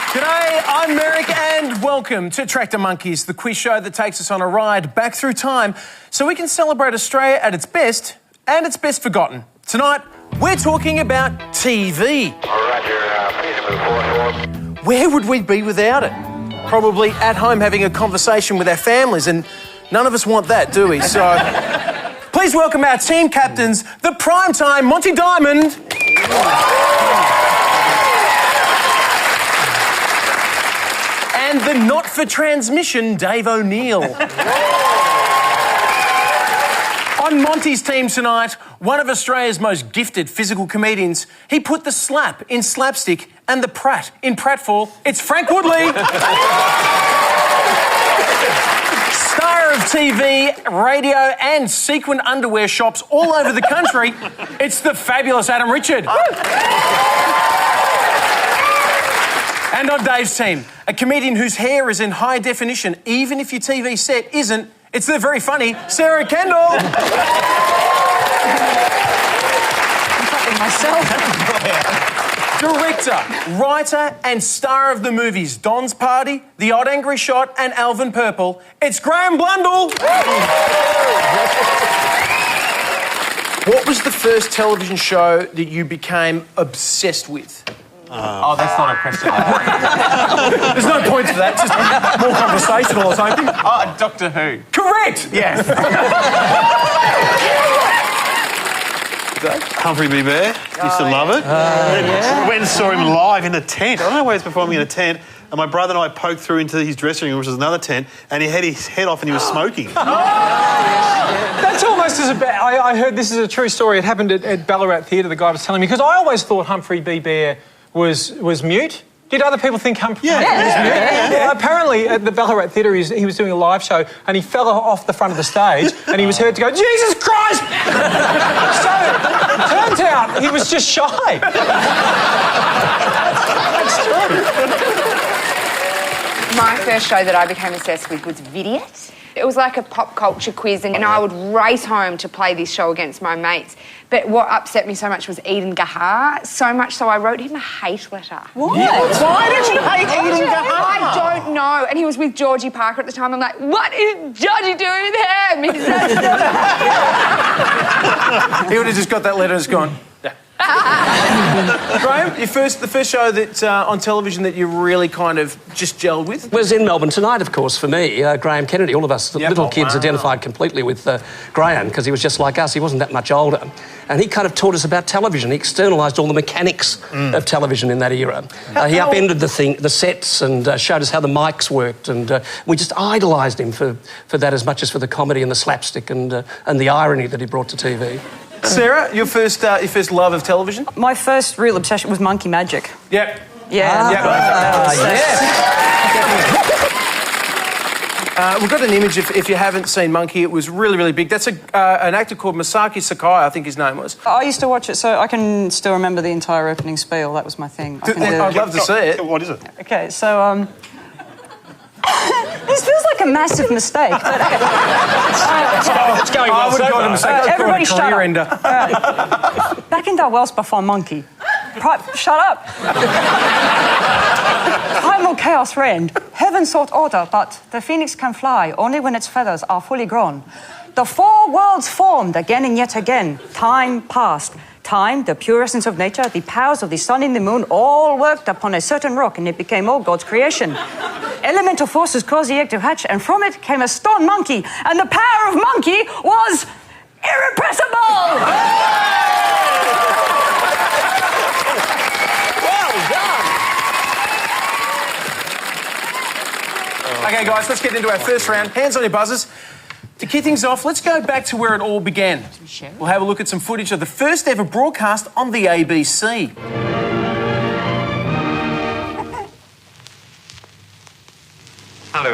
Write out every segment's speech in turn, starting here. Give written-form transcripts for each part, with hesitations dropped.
G'day, I'm Merrick and welcome to Tractor Monkeys, the quiz show that takes us on a ride back through time so we can celebrate Australia at its best and its best forgotten. Tonight, we're talking about TV. Where would we be without it? Probably at home having a conversation with our families, and none of us want that, do we? So, please welcome our team captains, the primetime Monty Diamond. And the not-for-transmission Dave O'Neill. On Monty's team tonight, one of Australia's most gifted physical comedians. He put the slap in slapstick and the prat in pratfall. It's Frank Woodley. Star of TV, radio and sequin underwear shops all over the country. It's the fabulous Adam Richard. And on Dave's team, a comedian whose hair is in high definition, even if your TV set isn't. It's the very funny Sarah Kendall. I'm clapping myself. Director, writer and star of the movies Don's Party, The Odd Angry Shot and Alvin Purple, it's Graham Blundell. What was the first television show that you became obsessed with? Oh, that's not a question. There's no point to that, just more conversational or something. Oh, Doctor Who. Correct! Yes. Humphrey B. Bear, used to love it. Went and saw him live in a tent. I don't know where he was performing in a tent, and my brother and I poked through into his dressing room, which was another tent, and he had his head off and he was smoking. That's almost as bad. I heard this is a true story. It happened at Ballarat Theatre, the guy was telling me, because I always thought Humphrey B. Bear was mute. Did other people think Humphrey was mute? Yeah. Apparently, at the Ballarat Theatre, he was doing a live show and he fell off the front of the stage and he was heard to go, Jesus Christ! So, turns out he was just shy. That's true. My first show that I became obsessed with was Vidiot. It was like a pop culture quiz and I would race home to play this show against my mates. But what upset me so much was Eden Gahar, so much so I wrote him a hate letter. What? Why did you hate Eden Gahar? I don't know. And he was with Georgie Parker at the time. I'm like, what is Georgie doing with him? He would have just got that letter and just gone, Graham, the first show that on television that you really kind of just gelled with? Was in Melbourne Tonight, of course, for me. Graham Kennedy, all of us little kids identified completely with Graham because he was just like us. He wasn't that much older. And he kind of taught us about television. He externalised all the mechanics of television in that era. He upended the sets and showed us how the mics worked, and we just idolised him for that as much as for the comedy and the slapstick and the irony that he brought to TV. Sarah, your first love of television? My first real obsession was Monkey Magic. Yep. Yeah. We've got an image, if you haven't seen Monkey, it was really, really big. That's an actor called Masaki Sakai, I think his name was. I used to watch it, so I can still remember the entire opening spiel. That was my thing. I'd love to see it. What is it? Okay, so, this feels like a massive mistake. But, It's going well. I would have called him a mistake. everybody shut career up. ender. Back in the Wells before Monkey. Shut up. Primal chaos reigned. Heaven sought order, but the phoenix can fly only when its feathers are fully grown. The four worlds formed again and yet again. Time passed. Time, the pure essence of nature, the powers of the sun and the moon all worked upon a certain rock and it became all God's creation. Elemental forces caused the egg to hatch and from it came a stone monkey and the power of monkey was irrepressible! Okay, guys, let's get into our first round. Hands on your buzzers. To kick things off, let's go back to where it all began. We'll have a look at some footage of the first ever broadcast on the ABC.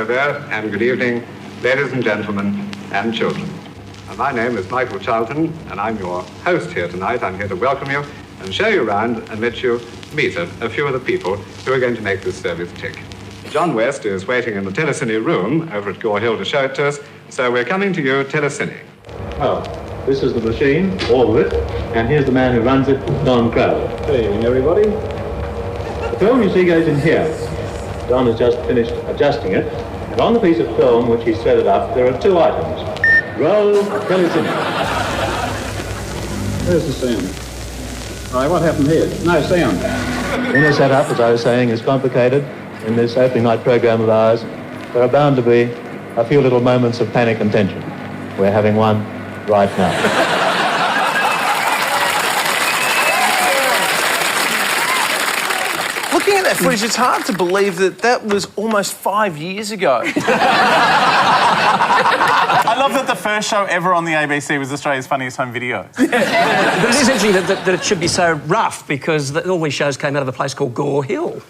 Hello there, and good evening, ladies and gentlemen, and children. My name is Michael Charlton, and I'm your host here tonight. I'm here to welcome you and show you around and let you meet a few of the people who are going to make this service tick. John West is waiting in the Telecine room over at Gore Hill to show it to us, so we're coming to you, Telecine. Well, this is the machine, all of it, and here's the man who runs it, Don Crowder. Good evening, everybody. The film you see goes in here. Don has just finished adjusting it, and on the piece of film which he set it up, there are two items. Roll Telecine. Where's the sound? Right, what happened here? No sound. Inner setup, as I was saying, is complicated. In this opening night program of ours, there are bound to be a few little moments of panic and tension. We're having one right now. Looking at that footage, it's hard to believe that was almost 5 years ago. I love that the first show ever on the ABC was Australia's Funniest Home Videos. But it is interesting that it should be so rough because all these shows came out of a place called Gore Hill.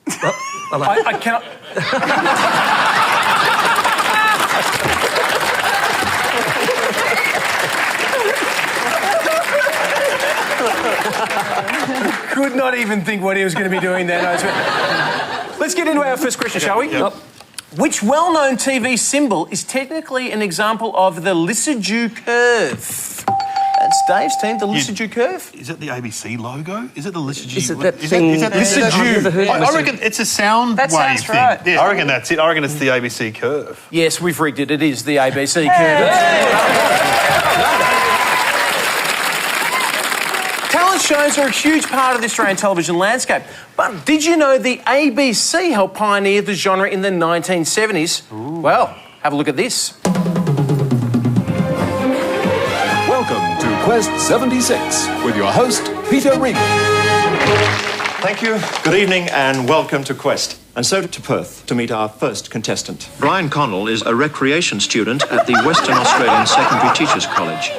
Well, I cannot... Could not even think what he was going to be doing there. No, let's get into our first question, shall we? Yep. Which well-known TV symbol is technically an example of the Lissajous curve? That's Dave's team, the Lissajous curve. Is it the ABC logo? Is it the Lissajous? Is it that thing? Is that Lissajous? I reckon it's a sound That wave sounds thing. right. Yeah, I reckon that's it. I reckon it's the ABC curve. Yes, we've rigged it. It is the ABC curve. Talent shows are a huge part of the Australian television landscape. But did you know the ABC helped pioneer the genre in the 1970s? Well, have a look at this. Welcome to Quest 76 with your host, Peter Regan. Thank you. Good evening and welcome to Quest. And so to Perth to meet our first contestant. Brian Connell is a recreation student at the Western Australian Secondary Teachers College.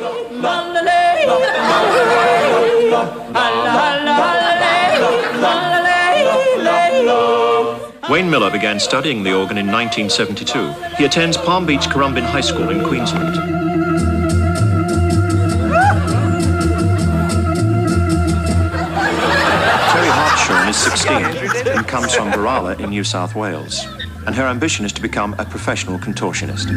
Wayne Miller began studying the organ in 1972. He attends Palm Beach Currumbin High School in Queensland. Terry Hartshorn is 16 and comes from Barala in New South Wales. And her ambition is to become a professional contortionist.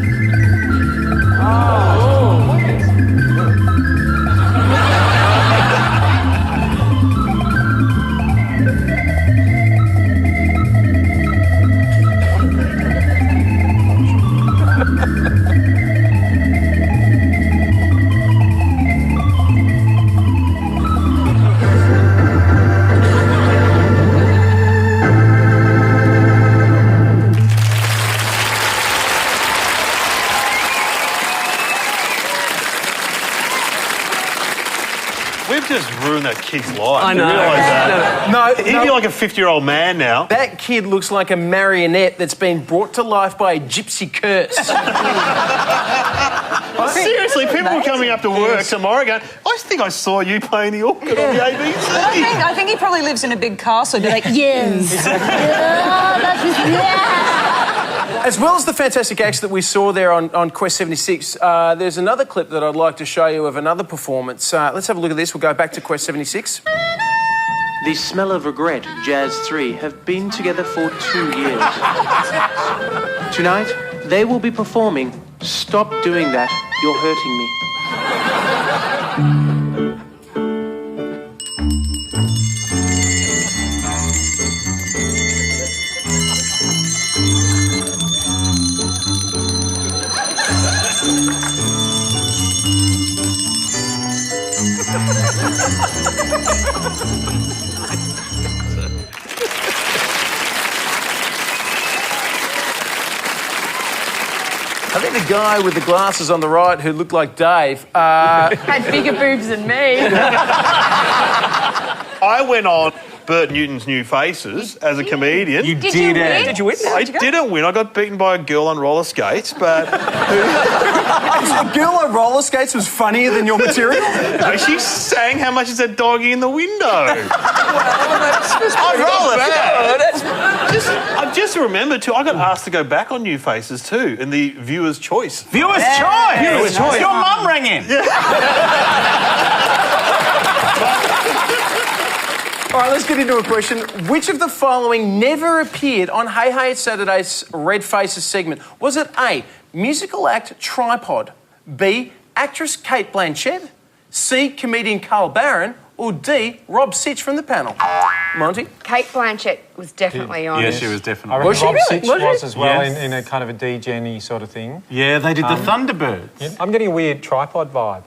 We've just ruined that kid's life. I know. You realise that? No, He'd be like a 50-year-old man now. That kid looks like a marionette that's been brought to life by a gypsy curse. Seriously, people were coming up to work tomorrow going, I think I saw you playing the organ on the ABC. I think he probably lives in a big castle. He'd be like, yes. As well as the fantastic acts that we saw there on Quest 76, there's another clip that I'd like to show you of another performance. Let's have a look at this. We'll go back to Quest 76. The Smell of Regret, Jazz 3, have been together for 2 years. Tonight, they will be performing Stop Doing That, You're Hurting Me. I think the guy with the glasses on the right who looked like Dave... Had bigger boobs than me. I went on Bert Newton's New Faces as a comedian. You Did you did it. win? Did you win? I didn't win. I got beaten by a girl on roller skates, but... A girl on roller skates was funnier than your material? No, she sang how much is that doggy in the window. I just remembered too. I got asked to go back on New Faces too in the Viewer's Choice. Viewer's Choice. Viewer's Choice. Your mum rang in. All right, let's get into a question. Which of the following never appeared on Hey Hey It's Saturday's Red Faces segment? Was it A, musical act Tripod, B, actress Kate Blanchett, C, comedian Carl Barron, or D, Rob Sitch from the panel? Monty? Kate Blanchett was definitely on. Yeah, she was I definitely. reckon Was she Rob really? Sitch Was was she? as well Yes. in a kind of a D-Jenny sort of thing. Yeah, they did the Thunderbirds. I'm getting a weird tripod vibe.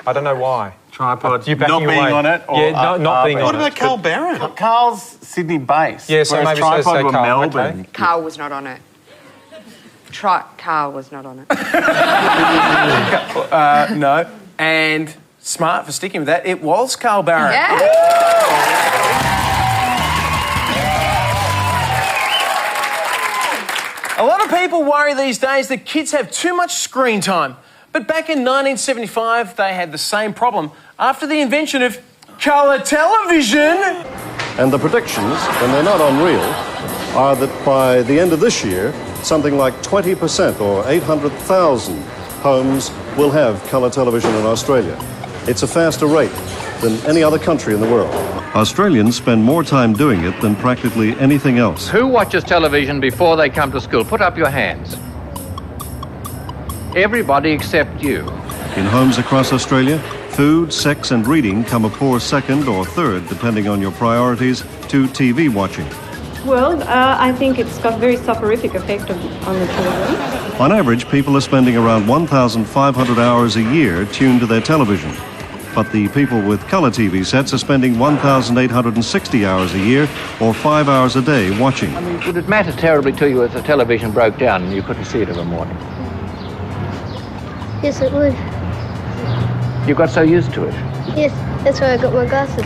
I don't know why. Tripod. You're backing Not being away. on it. Or Yeah, not being What on about it. Carl Barron? Carl's Sydney based. Yeah, so whereas maybe so Tripod say were Carl, Melbourne. okay. Carl was not on it. Carl was not on it. No. And smart for sticking with that, it was Carl Barron. Yeah. A lot of people worry these days that kids have too much screen time. But back in 1975, they had the same problem after the invention of colour television. And the predictions, and they're not unreal, are that by the end of this year, something like 20% or 800,000 homes will have colour television in Australia. It's a faster rate than any other country in the world. Australians spend more time doing it than practically anything else. Who watches television before they come to school? Put up your hands. Everybody except you. In homes across Australia, food, sex and reading come a poor second or third, depending on your priorities, to TV watching. Well, I think it's got a very soporific effect on the children. On average, people are spending around 1,500 hours a year tuned to their television. But the people with colour TV sets are spending 1,860 hours a year, or 5 hours a day, watching. I mean, would it matter terribly to you if the television broke down and you couldn't see it of a morning? Yes, it would. You got so used to it. Yes, that's why I got my glasses.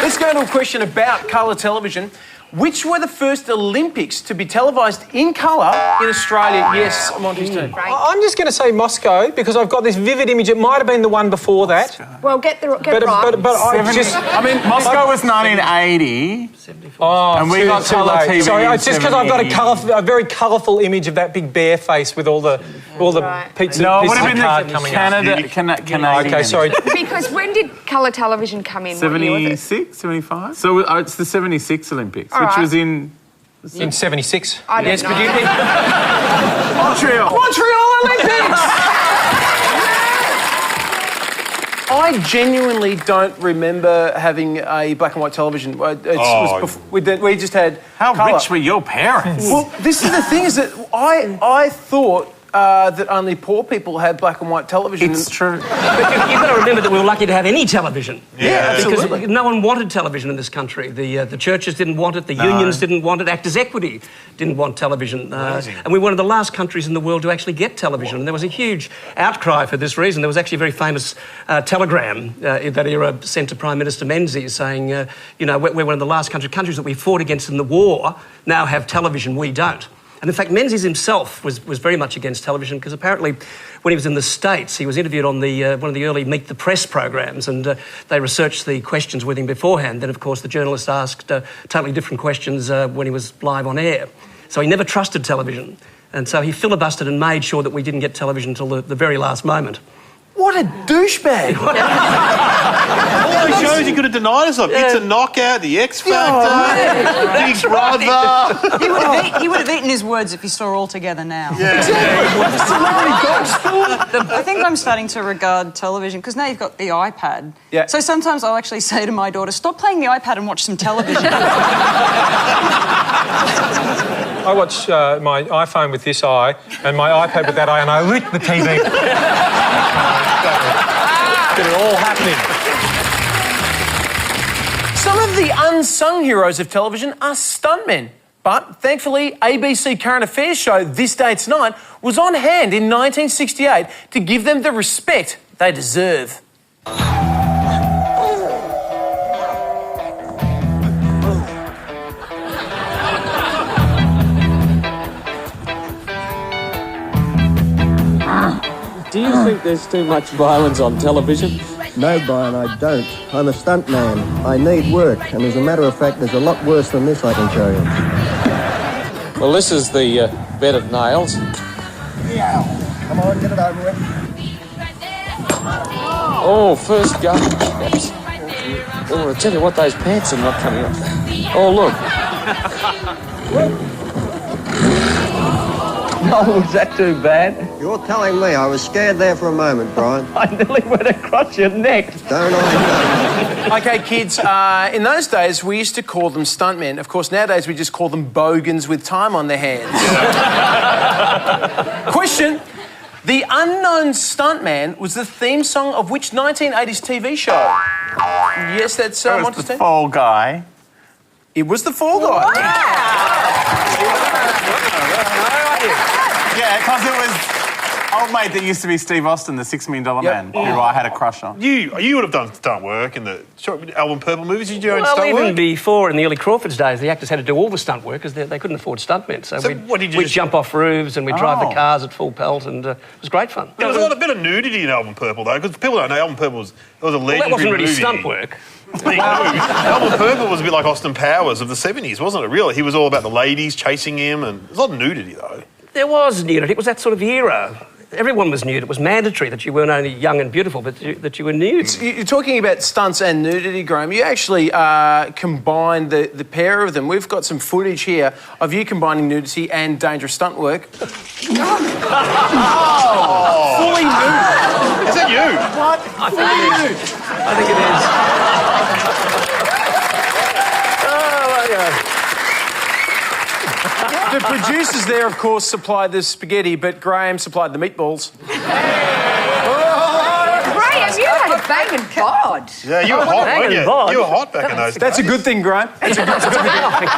Let's go to a question about colour television. Which were the first Olympics to be televised in colour in Australia? Yes, Monty's team. I'm just going to say Moscow because I've got this vivid image. It might have been the one before that. Well, get But right. I mean, Moscow was 1980. Oh, And we got too colour late. TV Sorry, in it's just because I've got a very colourful image of that big bear face with all the pizza No, it pieces would have of been card the coming Canadian. Okay, sorry. Because when did colour television come in? What year was it? 76, 75? So it's the 76 Olympics, All which right. was in... In 76. I don't know. But you Montreal. Montreal Olympics! I genuinely don't remember having a black and white television. We just had How colour. rich were your parents? Well, this is the thing, is that I thought that only poor people had black and white television. It's true. But you've got to remember that we were lucky to have any television. Yeah, absolutely. Because no one wanted television in this country. The churches didn't want it, the unions didn't want it, Actors' Equity didn't want television. And we were one of the last countries in the world to actually get television. And there was a huge outcry for this reason. There was actually a very famous telegram in that era sent to Prime Minister Menzies saying, we're one of the last countries that we fought against in the war now have television, we don't. And in fact, Menzies himself was very much against television because apparently when he was in the States, he was interviewed on one of the early Meet the Press programs and they researched the questions with him beforehand. Then, of course, the journalist asked totally different questions when he was live on air. So he never trusted television. And so he filibustered and made sure that we didn't get television until the very last moment. What a douchebag! All those shows you could have denied us of. It's a Knockout, The X Factor, Big Brother. He would have eaten his words if he saw all together now. I think I'm starting to regard television, because now you've got the iPad. Yeah. So sometimes I'll actually say to my daughter, stop playing the iPad and watch some television. I watch my iPhone with this eye and my iPad with that eye, and I lick the TV. Get it all happening. Some of the unsung heroes of television are stuntmen. But thankfully, ABC current affairs show This Day Tonight was on hand in 1968 to give them the respect they deserve. Do you think there's too much violence on television? No, Brian, I don't. I'm a stuntman. I need work, and as a matter of fact, there's a lot worse than this I can show you. Well, this is the bed of nails. Yeah. Come on, get it over with. Oh, first gun. Oh, I tell you what, those pants are not coming off. Oh, look. Oh, was that too bad? You're telling me. I was scared there for a moment, Brian. I nearly went across your neck. Don't I? Okay, kids, in those days, we used to call them stuntmen. Of course, nowadays, we just call them bogans with time on their hands. Question. The Unknown Stuntman was the theme song of which 1980s TV show? Yes, that's Monty's team. Fall Guy. It was The Fall Guy. Yeah, because it was old mate that used to be Steve Austin, the $6 Million Man, who I had a crush on. You would have done stunt work in the Alvin Purple movies. Did you do your own Well, stunt even work? before, in the early Crawford's days, the actors had to do all the stunt work because they couldn't afford stuntmen. So we'd jump off roofs and we'd drive the cars at full pelt, and it was great fun. There was a bit of nudity in Alvin Purple, though, because people don't know Alvin Purple was a legendary that wasn't really movie. stunt work. Alvin Purple was a bit like Austin Powers of the 70s, wasn't it, really? He was all about the ladies chasing him, and there's a lot of nudity, though. There was nudity. It was that sort of era. Everyone was nude. It was mandatory that you weren't only young and beautiful, but that you were nude. You're talking about stunts and nudity, Graham. You actually combined the pair of them. We've got some footage here of you combining nudity and dangerous stunt work. Fully nude. Is that you? What? I think it is. Oh, my God. The producers there, of course, supplied the spaghetti, but Graham supplied the meatballs. Graham, you had a banging bod. Yeah, you were hot, weren't you? You were hot back in those days. That's a good thing, Graham. That's a good thing.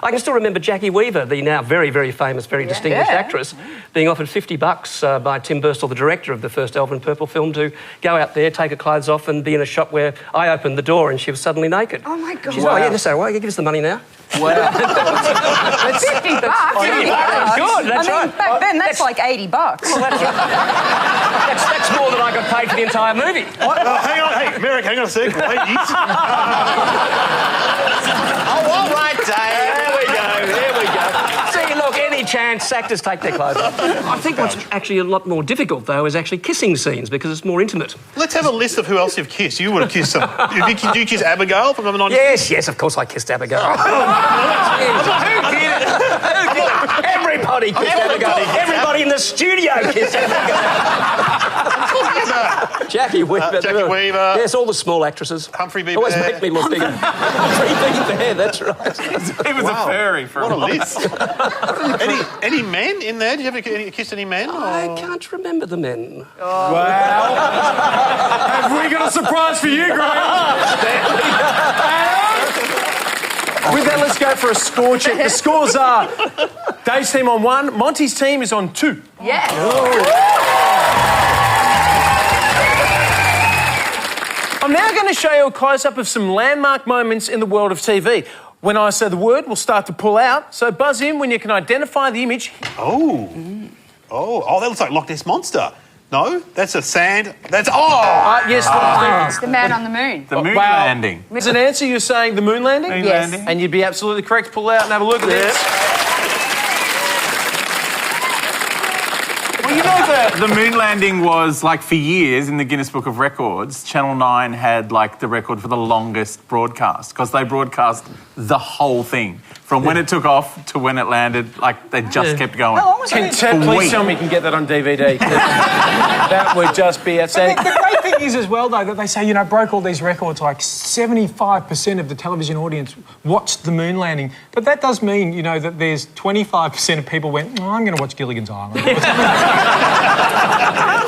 I can still remember Jackie Weaver, the now very, very famous, very distinguished actress, being offered $50 by Tim Burstall, the director of the first Alvin Purple film, to go out there, take her clothes off and be in a shop where I opened the door and she was suddenly naked. Oh, my God. She said, oh, yeah, that's all right. You give us the money now. Wow. $50. Good, that's right. Back then, that's like $80. Well, that's more than I got paid for the entire movie. Hang on, hey, Merrick, hang on a second, ladies. All right, Dave. There we go. See, look, any chance actors take their clothes off. I think what's actually a lot more difficult, though, is actually kissing scenes because it's more intimate. Let's have a list of who else you've kissed. You would have kissed some. Did you kiss Abigail from Number 90? Yes, of course I kissed Abigail. Who did it? Everybody kissed Abigail. Everybody in the studio kissed Abigail. Jackie Weaver. Yes, all the small actresses. Humphrey B. Always Bear. make me look bigger. Humphrey B. Bear, that's right. He was a fairy for What a a list. any men in there? Did you ever kissed any men? I can't remember the men. Wow. Have we got a surprise for you, Graham? With that, let's go for a score check. The scores are Dave's team on 1, Monty's team is on 2. Yeah. I'm now going to show you a close-up of some landmark moments in the world of TV. When I say the word, we'll start to pull out, so buzz in when you can identify the image. Oh, that looks like Loch Ness Monster. No, that's a sand. That's yes. It's the man on the moon. The moon landing. As an answer, you're saying the moon landing? Moon Yes. landing. And you'd be absolutely correct. Pull out and have a look at this. Well, you know, the moon landing was, like, for years in the Guinness Book of Records, Channel 9 had, like, the record for the longest broadcast because they broadcast the whole thing. From when it took off to when it landed, like, they just kept going. How long was it? Please tell me you can get that on DVD. That would just be outstanding. The great thing is as well, though, that they say, broke all these records, like 75% of the television audience watched the moon landing. But that does mean, that there's 25% of people went, I'm going to watch Gilligan's Island.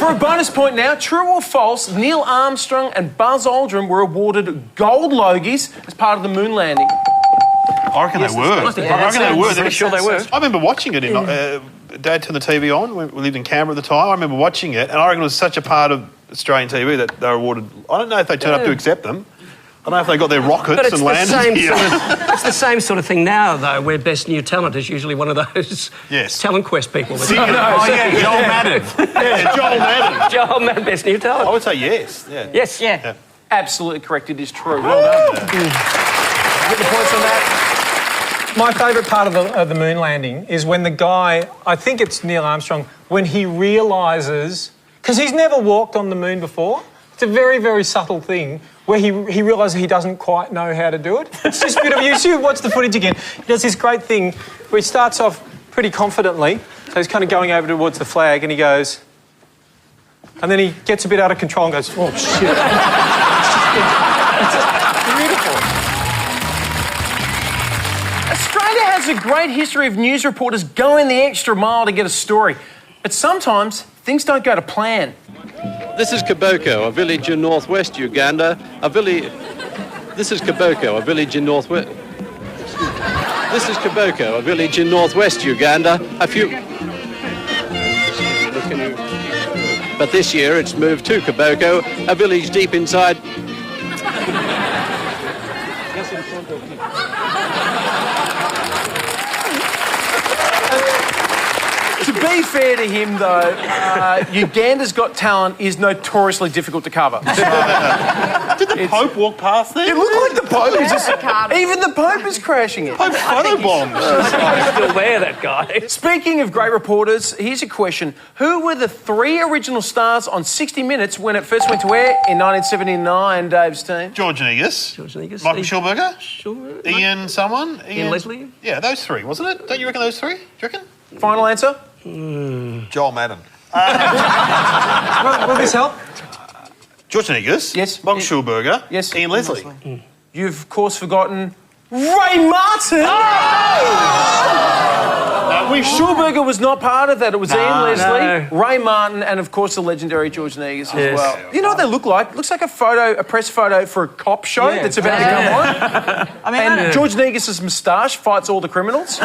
For a bonus point now, true or false, Neil Armstrong and Buzz Aldrin were awarded gold Logies as part of the moon landing. I reckon they were. Pretty sure they were. I remember watching it. Dad turned the TV on. We lived in Canberra at the time. I remember watching it, and I reckon it was such a part of Australian TV that they were awarded. I don't know if they turned up to accept them. I don't know if they got their rockets But it's and the landed same here. it's the same sort of thing now, though, where Best New Talent is usually one of those Talent Quest people. Joel Madden. Yeah, Joel Madden. Joel Madden, Best New Talent. I would say yes. Yeah. Yes. Yeah. Absolutely correct. It is true. Well done. Get the points on that. My favourite part of the moon landing is when the guy, I think it's Neil Armstrong, when he realises, because he's never walked on the moon before. It's a very, very subtle thing where he realises he doesn't quite know how to do it. It's just beautiful. You should watch the footage again. He does this great thing where he starts off pretty confidently. So he's kind of going over towards the flag and he goes... And then he gets a bit out of control and goes, oh, shit. It's just beautiful. Australia has a great history of news reporters going the extra mile to get a story. But sometimes things don't go to plan. This is Kiboko, a village in northwest Uganda. This is Kiboko, a village in northwest... This is Kiboko, a village in northwest Uganda. But this year it's moved to Kiboko, a village deep inside... To be fair to him, though, Uganda's Got Talent is notoriously difficult to cover. Did the Pope walk past there? It looked like the Pope. Yeah, Even the Pope is crashing it. Pope photobombed. He's still there, that guy. Speaking of great reporters, here's a question. Who were the 3 original stars on 60 Minutes when it first went to air in 1979, Dave's team? George Negus. Michael Schulberger. Ian someone. Ian Leslie. Yeah, those 3, wasn't it? Don't you reckon those 3? Do you reckon? Final answer? Joel Madden. Will this help? George Negus. Yes. Michael Schulberger. Yes. Ian Leslie. You've, of course, forgotten Ray Martin! Schulberger was not part of that. It was Ian Leslie, Ray Martin, and, of course, the legendary George Negus as well. You know what they look like? Looks like a press photo for a cop show that's about to come on. And George Negus's moustache fights all the criminals.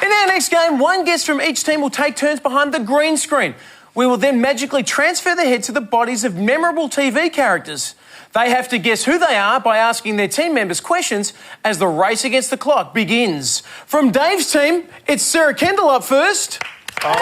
In our next game, one guest from each team will take turns behind the green screen. We will then magically transfer their head to the bodies of memorable TV characters. They have to guess who they are by asking their team members questions as the race against the clock begins. From Dave's team, it's Sarah Kendall up first. Sarah,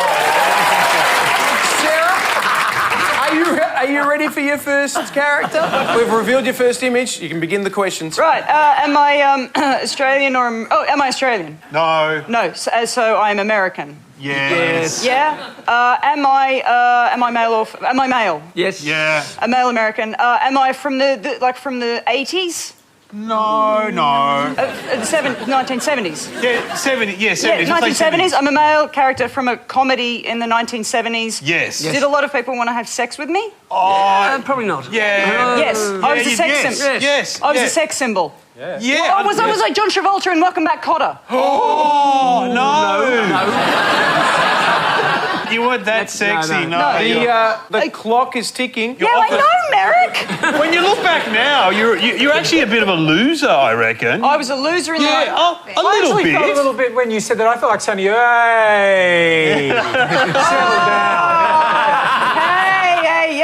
are you ready for your first character? We've revealed your first image. You can begin the questions. Right. Am I Australian or... am I Australian? No. No. So I'm American. Yes. Yeah. Am I male or... Am I male? Yes. Yeah. A male American. Am I from the 80s? No. 1970s? Yeah, 70s. Yeah, 1970s. I'm a male character from a comedy in the 1970s. Yes. Did a lot of people want to have sex with me? Probably not. Yeah. Yes. I was a sex symbol. Yes. I was a sex symbol. Yeah. I was like John Travolta in Welcome Back, Kotter. Oh, no. You weren't that sexy, no. The clock is ticking. Yeah, I know, Merrick. When you look back now, you're actually a bit of a loser, I reckon. I was a loser in the... a little bit. I felt a little bit when you said that. I felt like saying, hey, settle down. Hey.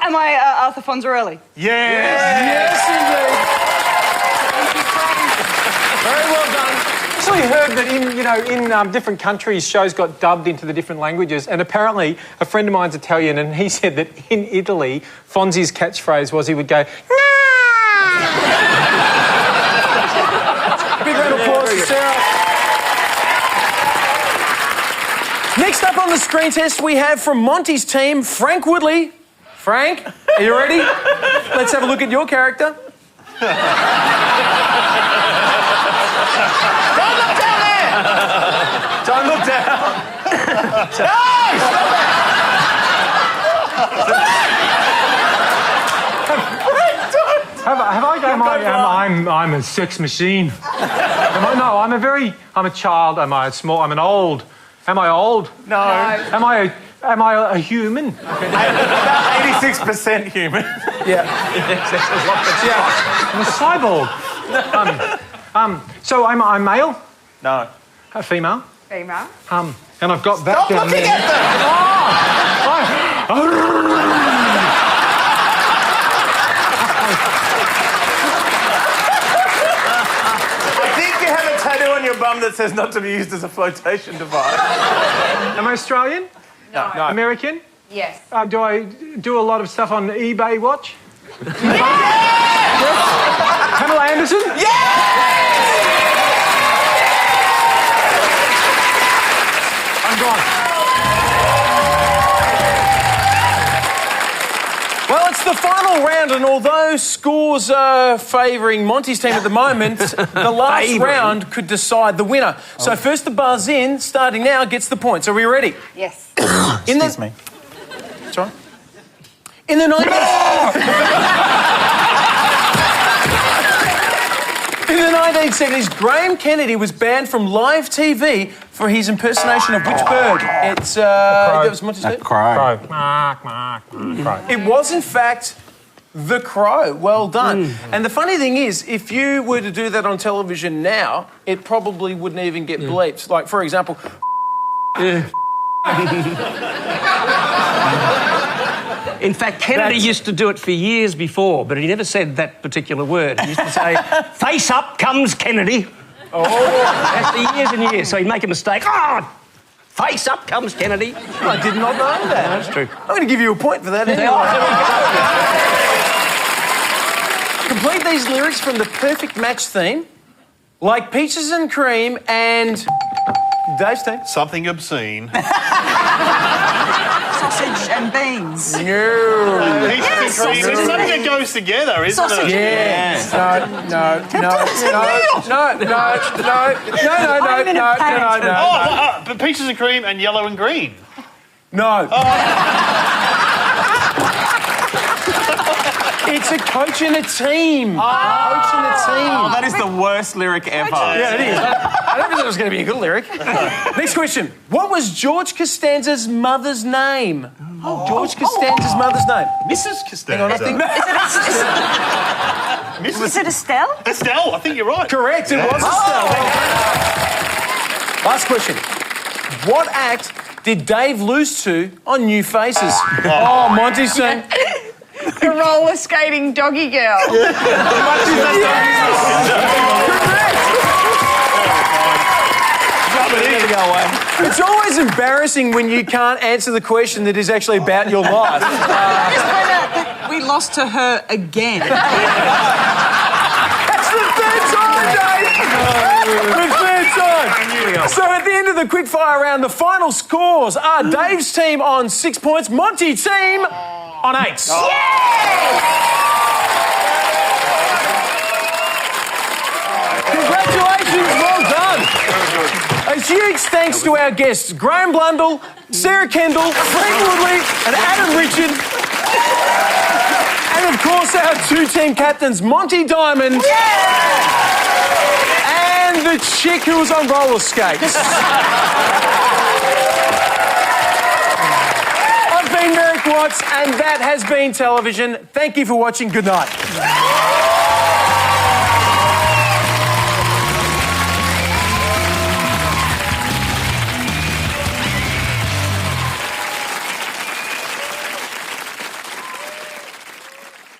Am I Arthur Fonzarelli? Yes, indeed. Very well done. I actually heard that in different countries, shows got dubbed into the different languages, and apparently a friend of mine's Italian, and he said that in Italy, Fonzie's catchphrase was he would go, Big round of applause for Sarah. Next up on the screen test, we have from Monty's team, Frank Woodley. Frank, are you ready? Let's have a look at your character. Don't look down. Have I gone? I'm a sex machine. I'm a child. Am I small? I'm an old. Am I old? No. Am I a human? About 86% human. Yeah. I'm a cyborg. So I'm male? No. A female? Female. And I've got that down there. Stop looking at them! I think you have a tattoo on your bum that says not to be used as a flotation device. Am I Australian? No. American? Yes. Do I do a lot of stuff on eBay Watch? Pamela Anderson? I'm gone. Well, it's the final round, and although scores are favouring Monty's team at the moment, the last round could decide the winner. So first the buzz in, starting now, gets the points. Are we ready? Yes. Excuse me. That's right. In the 1970s, Graham Kennedy was banned from live TV for his impersonation of which bird? It's that was Monty's team? Crow. Crow. It was, in fact, the crow. Well done. And the funny thing is, if you were to do that on television now, it probably wouldn't even get bleeped. Like, for example... In fact, Kennedy used to do it for years before, but he never said that particular word. He used to say, "Face up comes Kennedy." Oh, that's for years and years. So he'd make a mistake. Oh, face up comes Kennedy. I did not know that. That's true. I'm going to give you a point for that anyway. Complete these lyrics from the Perfect Match theme. Like peaches and cream and... Dave's team. Something obscene. Sausage and beans. No. Peaches and cream. It's something that goes together, isn't Sausage it? Yes. No. Oh, but peaches and cream and yellow and green. No. It's a coach and a team. Coach and a team. Oh, that is the worst lyric ever. Yeah, it is. I don't think it was going to be a good lyric. Next question. What was George Costanza's mother's name? George Costanza's mother's name. Mrs. Costanza. Is it Estelle? Estelle, I think you're right. Correct, it was Estelle. Last question. What act did Dave lose to on New Faces? Oh, Monty's saying... The roller skating doggy girl. It's always embarrassing when you can't answer the question that is actually about your life. We lost to her again. That's the third time, Dave! The third time. So at the end of the quickfire round, the final scores are Dave's team on 6 points, Monty's team on 8. Congratulations, well done. A huge thanks to our guests, Graham Blundell, Sarah Kendall, Frank Woodley, and Adam Richard. And of course, our two team captains, Monty Diamond and the chick who was on roller skates. I've been Merrick Watts, and that has been television. Thank you for watching. Good night.